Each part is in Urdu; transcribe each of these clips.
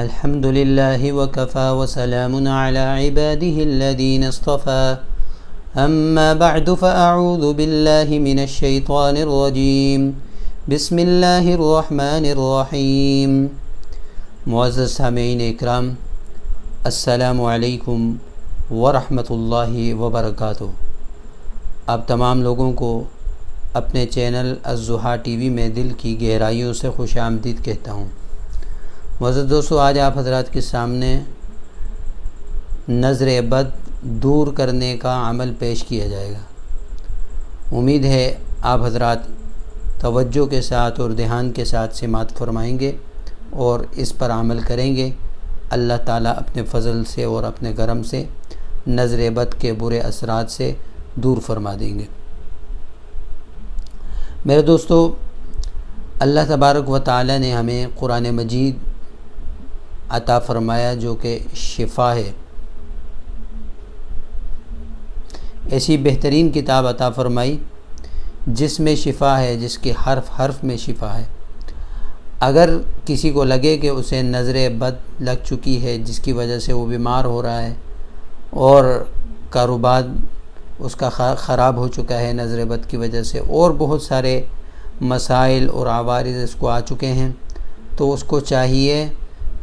الحمد لله وكفى وسلام على عباده الذين اصطفى أما بعد فأعوذ بالله من الشيطان الرجيم بسم اللہ الرحمن الرحیم۔ معزز سامعین اکرام، السلام علیکم ورحمۃ اللہ وبرکاتہ۔ آپ تمام لوگوں کو اپنے چینل الضحیٰ ٹی وی میں دل کی گہرائیوں سے خوش آمدید کہتا ہوں۔ معزز دوستو، آج آپ حضرات کے سامنے نظر بد دور کرنے کا عمل پیش کیا جائے گا۔ امید ہے آپ حضرات توجہ کے ساتھ اور دھیان کے ساتھ سماعت فرمائیں گے اور اس پر عمل کریں گے۔ اللہ تعالیٰ اپنے فضل سے اور اپنے کرم سے نظر بد کے برے اثرات سے دور فرما دیں گے۔ میرے دوستو، اللہ تبارک و تعالیٰ نے ہمیں قرآن مجید عطا فرمایا جو کہ شفا ہے۔ ایسی بہترین کتاب عطا فرمائی جس میں شفا ہے، جس کے حرف حرف میں شفا ہے۔ اگر کسی کو لگے کہ اسے نظر بد لگ چکی ہے، جس کی وجہ سے وہ بیمار ہو رہا ہے اور کاروبار اس کا خراب ہو چکا ہے نظر بد کی وجہ سے، اور بہت سارے مسائل اور عوارض اس کو آ چکے ہیں، تو اس کو چاہیے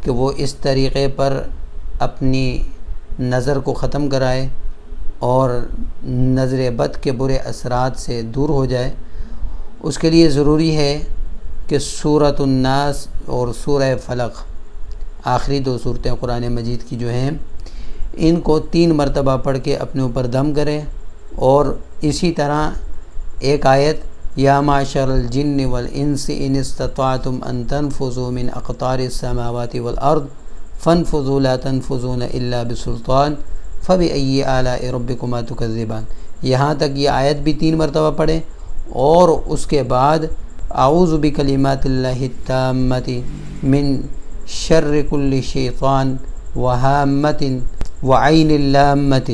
کہ وہ اس طریقے پر اپنی نظر کو ختم کرائے اور نظر بد کے برے اثرات سے دور ہو جائے۔ اس کے لیے ضروری ہے کہ سورۃ الناس اور سورہ فلق، آخری دو صورتیں قرآن مجید کی جو ہیں، ان کو 3 مرتبہ پڑھ کے اپنے اوپر دم کریں، اور اسی طرح ایک آیت یا معشر الجن والانس ان استطعتم ان تنفذوا من اقطار السماوات والارض فانفذوا لا تنفذون الا بسلطان فبأي آلاء ربكما تكذبان، یہاں تک یہ آیت بھی 3 مرتبہ پڑھیں، اور اس کے بعد اعوذ بکلمات اللہ التامۃ من شر کل شیطان وہامۃ وعین لامۃ،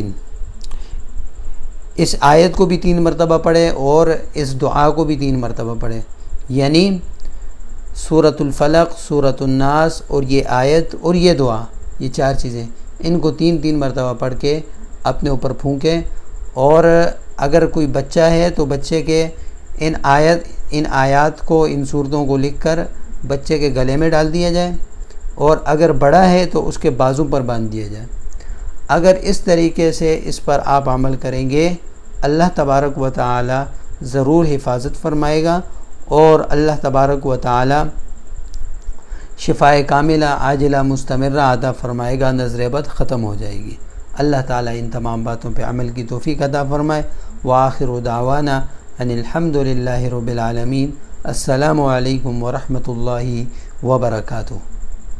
اس آیت کو بھی 3 مرتبہ پڑھیں اور اس دعا کو بھی 3 مرتبہ پڑھیں، یعنی سورۃ الفلق، سورۃ الناس اور یہ آیت اور یہ دعا، یہ 4 چیزیں، ان کو 3 مرتبہ پڑھ کے اپنے اوپر پھونکیں۔ اور اگر کوئی بچہ ہے تو بچے کے ان آیات کو، ان صورتوں کو لکھ کر بچے کے گلے میں ڈال دیا جائے، اور اگر بڑا ہے تو اس کے بازو پر باندھ دیا جائے۔ اگر اس طریقے سے اس پر آپ عمل کریں گے، اللہ تبارک و تعالی ضرور حفاظت فرمائے گا، اور اللہ تبارک و تعالی شفائے کاملہ عاجلہ مستمرہ عطا فرمائے گا، نظر بد ختم ہو جائے گی۔ اللہ تعالی ان تمام باتوں پہ عمل کی توفیق عطا فرمائے۔ وآخر دعوانا ان الحمد للہ رب العالمین۔ السلام علیکم ورحمۃ اللہ وبرکاتہ۔